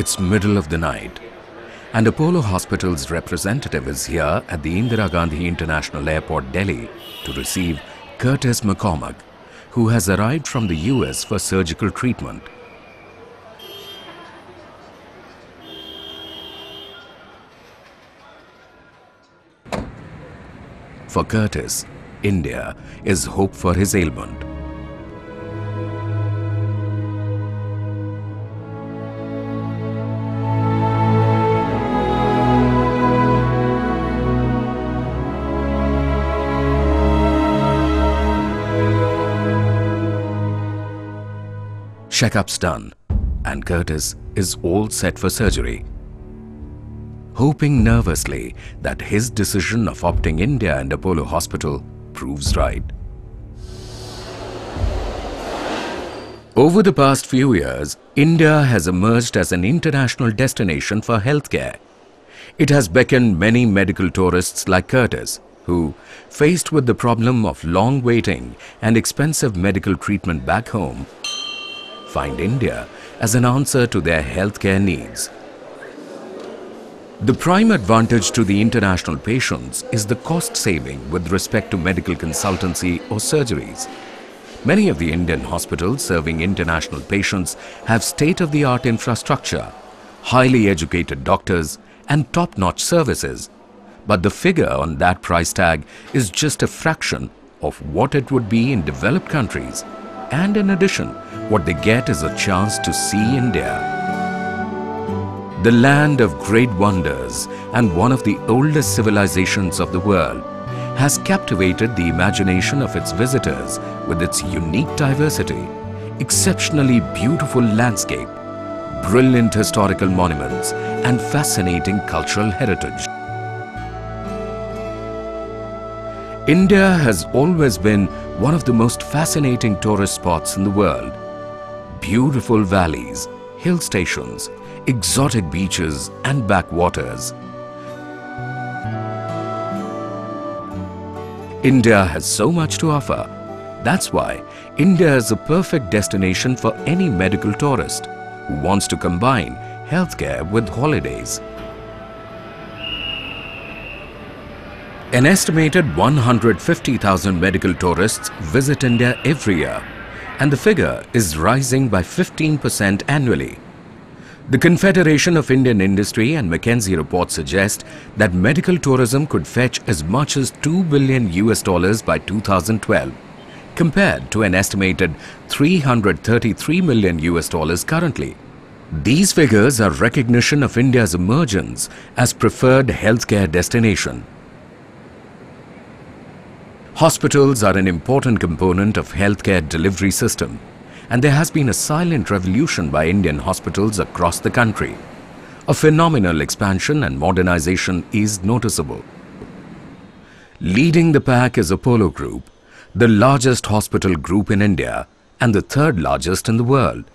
It's middle of the night, and Apollo Hospital's representative is here at the Indira Gandhi International Airport, Delhi, to receive Curtis McCormack, who has arrived from the US for surgical treatment. For Curtis, India is hope for his ailment. Checkup's done, and Curtis is all set for surgery, hoping nervously that his decision of opting India and Apollo Hospital proves right. Over the past few years, India has emerged as an international destination for healthcare. It has beckoned many medical tourists like Curtis, who, faced with the problem of long waiting and expensive medical treatment back home, find India as an answer to their healthcare needs. The prime advantage to the international patients is the cost saving with respect to medical consultancy or surgeries. Many of the Indian hospitals serving international patients have state-of-the-art infrastructure, highly educated doctors, and top-notch services. But the figure on that price tag is just a fraction of what it would be in developed countries. And in addition, what they get is a chance to see India. The land of great wonders and one of the oldest civilizations of the world has captivated the imagination of its visitors with its unique diversity, exceptionally beautiful landscape, brilliant historical monuments, and fascinating cultural heritage. India has always been one of the most fascinating tourist spots in the world. Beautiful valleys, hill stations, exotic beaches and backwaters. India has so much to offer. That's why India is a perfect destination for any medical tourist who wants to combine healthcare with holidays. An estimated 150,000 medical tourists visit India every year, and the figure is rising by 15% annually. The Confederation of Indian Industry and McKinsey report suggest that medical tourism could fetch as much as $2 billion by 2012, compared to an estimated $333 million currently. These figures are recognition of India's emergence as preferred healthcare destination. Hospitals are an important component of healthcare delivery system, and there has been a silent revolution by Indian hospitals across the country. A phenomenal expansion and modernization is noticeable. Leading the pack is Apollo Group, the largest hospital group in India and the third largest in the world.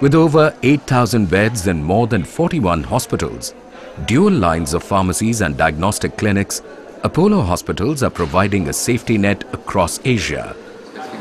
With over 8,000 beds in more than 41 hospitals, dual lines of pharmacies and diagnostic clinics, Apollo hospitals are providing a safety net across Asia.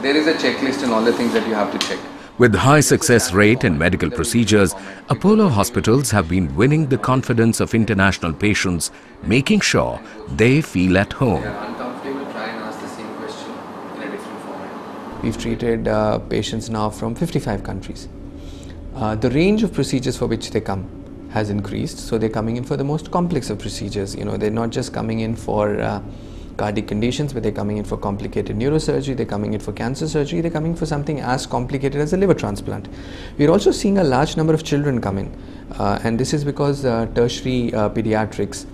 There is a checklist and all the things that you have to check. With high success rate in medical procedures, Apollo hospitals have been winning the confidence of international patients, making sure they feel at home. If you are uncomfortable, try and ask the same question in a different format. We've treated patients now from 55 countries. The range of procedures for which they come has increased, so they're coming in for the most complex of procedures. They're not just coming in for cardiac conditions, but they're coming in for complicated neurosurgery, they're coming in for cancer surgery, they're coming for something as complicated as a liver transplant. We're also seeing a large number of children come in, and this is because tertiary pediatrics,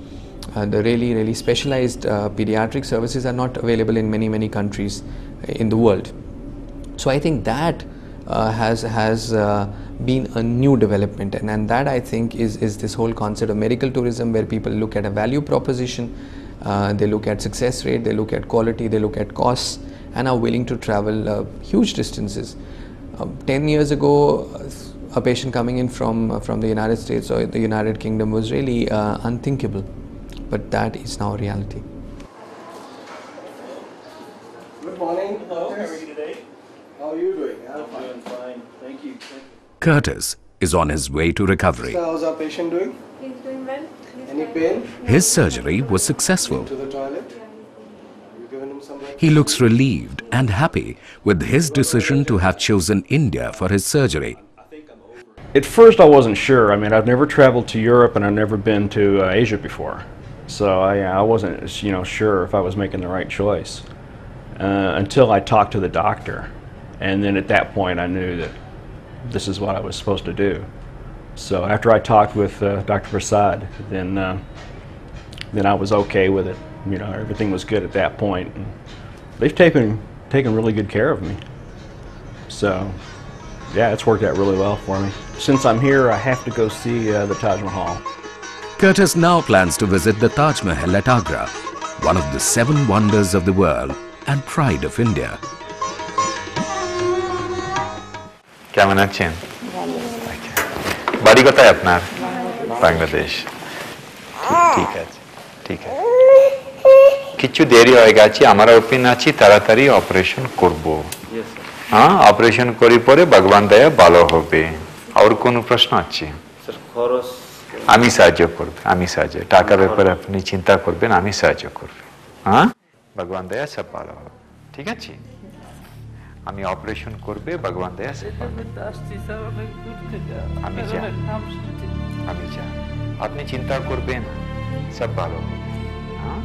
the really specialized pediatric services are not available in many countries in the world. So I think that has been a new development, and that I think is this whole concept of medical tourism, where people look at a value proposition, they look at success rate, they look at quality, they look at costs, and are willing to travel huge distances. 10 years ago, a patient coming in from the United States or the United Kingdom was really unthinkable, but that is now a reality. Good morning. How are you today? How are you doing? I'm doing fine. Thank you. Curtis is on his way to recovery. So how's our patient doing? He's doing well. Any pain? His surgery was successful. To the toilet? You given him some He looks relieved and happy with his decision to have chosen India for his surgery. At first I wasn't sure. I mean, I've never traveled to Europe and I've never been to Asia before. So I wasn't, sure if I was making the right choice until I talked to the doctor. And then at that point I knew that this is what I was supposed to do. So after I talked with Dr. Prasad, then I was okay with it. Everything was good at that point. And they've taken really good care of me. So yeah, it's worked out really well for me. Since I'm here, I have to go see the Taj Mahal. Curtis now plans to visit the Taj Mahal at Agra, one of the 7 wonders of the world and pride of India. কেমন আছেন? বাড়ি কোথায় আপনার? বাংলাদেশ। ঠিক আছে, ঠিক আছে। কিছু দেরি হয়ে গেছে, আমার ওপিনিয়ন আছে তাড়াতাড়ি অপারেশন করব। হ্যাঁ, অপারেশন করি পরে ভগবান দয়া ভালো হবে। আর কোনো প্রশ্ন আছে? স্যার, খরচ আমি সাহায্য করব, আমি সাহায্য। টাকার ব্যাপারে আপনি চিন্তা করবেন, আমি সাহায্য করব। হ্যাঁ, ভগবান দয়া সব ভালো হবে। ঠিক আছে? আমি অপারেশন করবে, ভগবান দয়া সব ভালো হবে। আমি চাই, আমি চাই। আপনি চিন্তা করবেন, সব ভালো হবে। হ্যাঁ,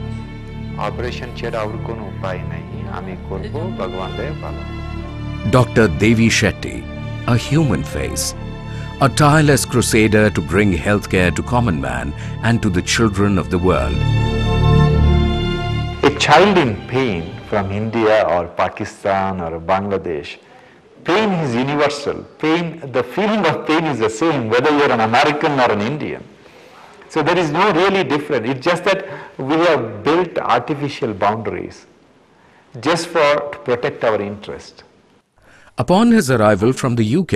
অপারেশন ছাড়া আর কোনো উপায় নাই। আমি করব, ভগবান দয়া ভালো হবে। Dr. Devi Shetty, a human face, a tireless crusader to bring healthcare to common man and to the children of the world. A child in pain from India or Pakistan or Bangladesh, pain is universal. Pain, the feeling of pain is the same whether you're an American or an Indian. So there is no really difference. It's just that we have built artificial boundaries just to protect our interest. Upon his arrival from the UK,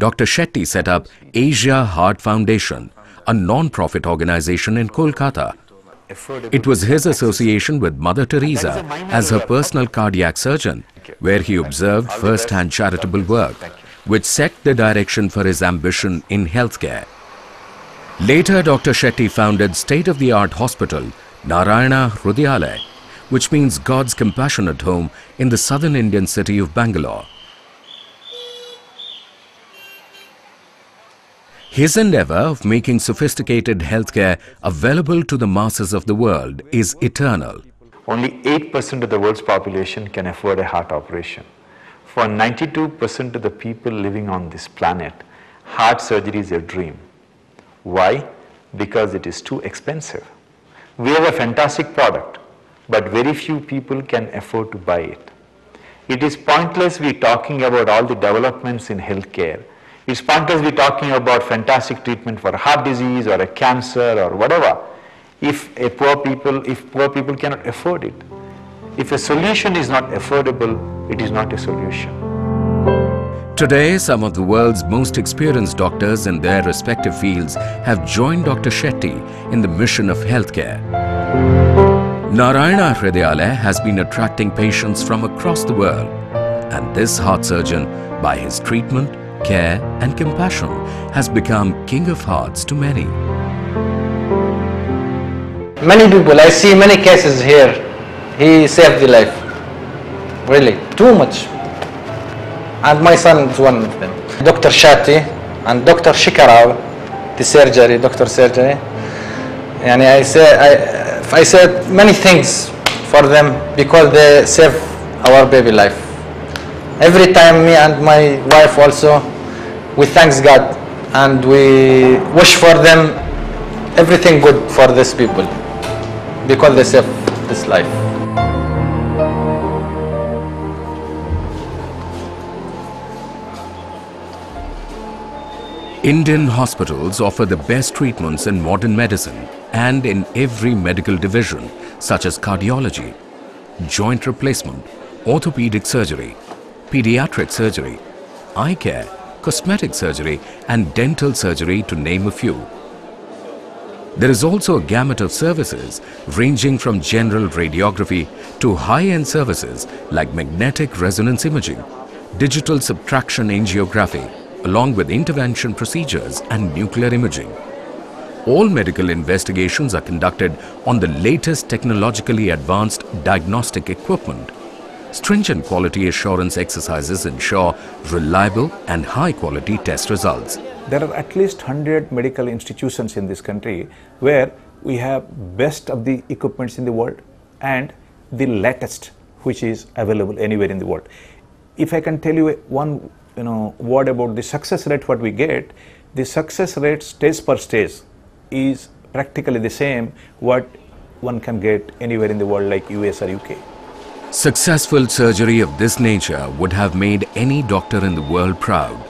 Dr. Shetty set up Asia Heart Foundation, a non-profit organization in Kolkata. It was his association with Mother Teresa as her personal cardiac surgeon, where he observed first-hand charitable work, which set the direction for his ambition in healthcare. Later, Dr. Shetty founded state-of-the-art hospital, Narayana Hrudayalaya, which means God's compassionate home in the southern Indian city of Bangalore. His endeavor of making sophisticated healthcare available to the masses of the world is eternal. Only 8% of the world's population can afford a heart operation. For 92% of the people living on this planet, heart surgery is a dream. Why? Because it is too expensive. We have a fantastic product, but very few people can afford to buy it. It is pointless we talking about all the developments in healthcare. It's pointless we talking about fantastic treatment for heart disease or a cancer or whatever if poor people cannot afford it. If a solution is not affordable, it is not a solution. Today, some of the world's most experienced doctors in their respective fields have joined Dr. Shetty in the mission of healthcare. Narayana Hrudayalaya has been attracting patients from across the world, and this heart surgeon, by his treatment, care and compassion, has become king of hearts to many. Many people, I see many cases here, he saved the life, really, too much. And my son is one of them. Dr. Shetty and Dr. Shikarao, the surgery, doctor surgery, and I said many things for them because they save our baby life. Every time me and my wife also, we thank God and we wish for them everything good for these people because they save this life. Indian hospitals offer the best treatments in modern medicine and in every medical division such as cardiology, joint replacement, orthopedic surgery, pediatric surgery, eye care, cosmetic surgery and dental surgery to name a few. There is also a gamut of services ranging from general radiography to high-end services like magnetic resonance imaging, digital subtraction angiography, along with intervention procedures and nuclear imaging. All medical investigations are conducted on the latest technologically advanced diagnostic equipment. Stringent quality assurance exercises ensure reliable and high-quality test results. There are at least 100 medical institutions in this country where we have best of the equipments in the world and the latest which is available anywhere in the world. If I can tell you one word about the success rate what we get, the success rate stage per stage is practically the same what one can get anywhere in the world like US or UK. Successful surgery of this nature would have made any doctor in the world proud.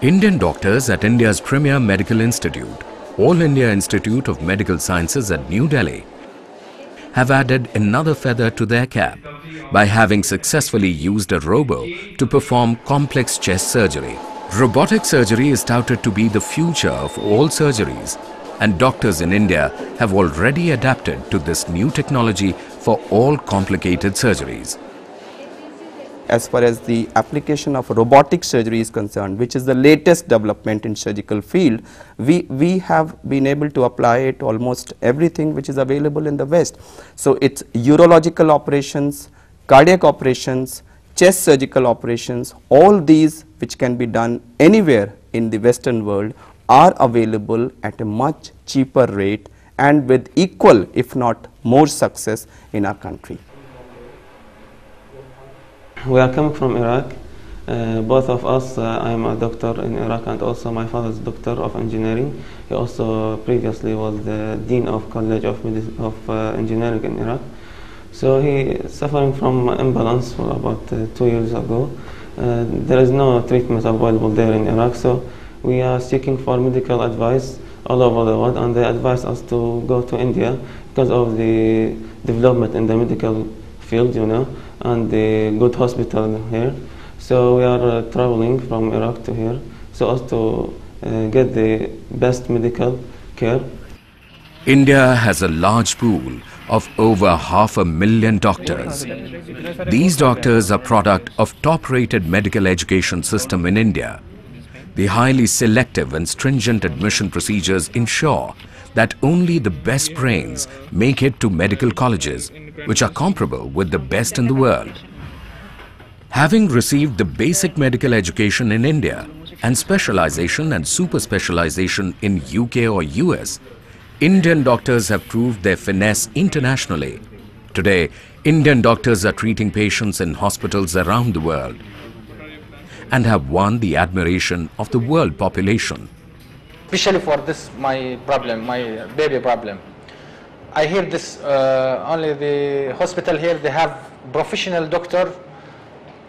Indian doctors at India's premier medical institute, All India Institute of Medical Sciences at New Delhi, have added another feather to their cap by having successfully used a robo to perform complex chest surgery. Robotic surgery is touted to be the future of all surgeries, and doctors in India have already adapted to this new technology for all complicated surgeries. As far as the application of robotic surgery is concerned, which is the latest development in surgical field, we have been able to apply it almost everything which is available in the West. So it's urological operations, cardiac operations, chest surgical operations, all these which can be done anywhere in the Western world are available at a much cheaper rate and with equal, if not more, success in our country. We are coming from Iraq. Both of us, I am a doctor in Iraq and also my father is a doctor of engineering. He also previously was the dean of College of Engineering in Iraq. So he is suffering from imbalance for about 2 years ago. There is no treatment available there in Iraq, so we are seeking for medical advice all over the world, and they advise us to go to India because of the development in the medical field, and the good hospital here. So we are traveling from Iraq to here so as to get the best medical care. India has a large pool of over 500,000 doctors. These doctors are product of top-rated medical education system in India. The highly selective and stringent admission procedures ensure that only the best brains make it to medical colleges, which are comparable with the best in the world. Having received the basic medical education in India and specialization and super specialization in UK or US, Indian doctors have proved their finesse internationally. Today, Indian doctors are treating patients in hospitals around the world and have won the admiration of the world population. Especially for this, my problem, my baby problem. I hear this, only the hospital here, they have professional doctor,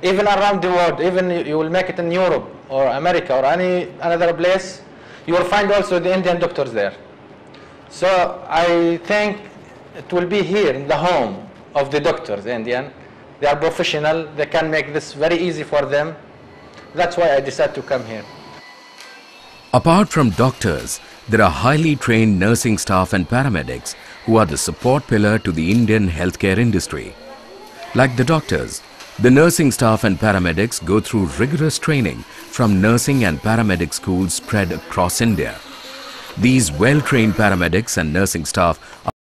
even around the world, even you will make it in Europe or America or any another place, you will find also the Indian doctors there. So I think it will be here in the home of the doctors, Indian. They are professional, they can make this very easy for them. That's why I decided to come here. Apart from doctors, there are highly trained nursing staff and paramedics who are the support pillar to the Indian healthcare industry. Like the doctors, the nursing staff and paramedics go through rigorous training from nursing and paramedic schools spread across India. These well-trained paramedics and nursing staff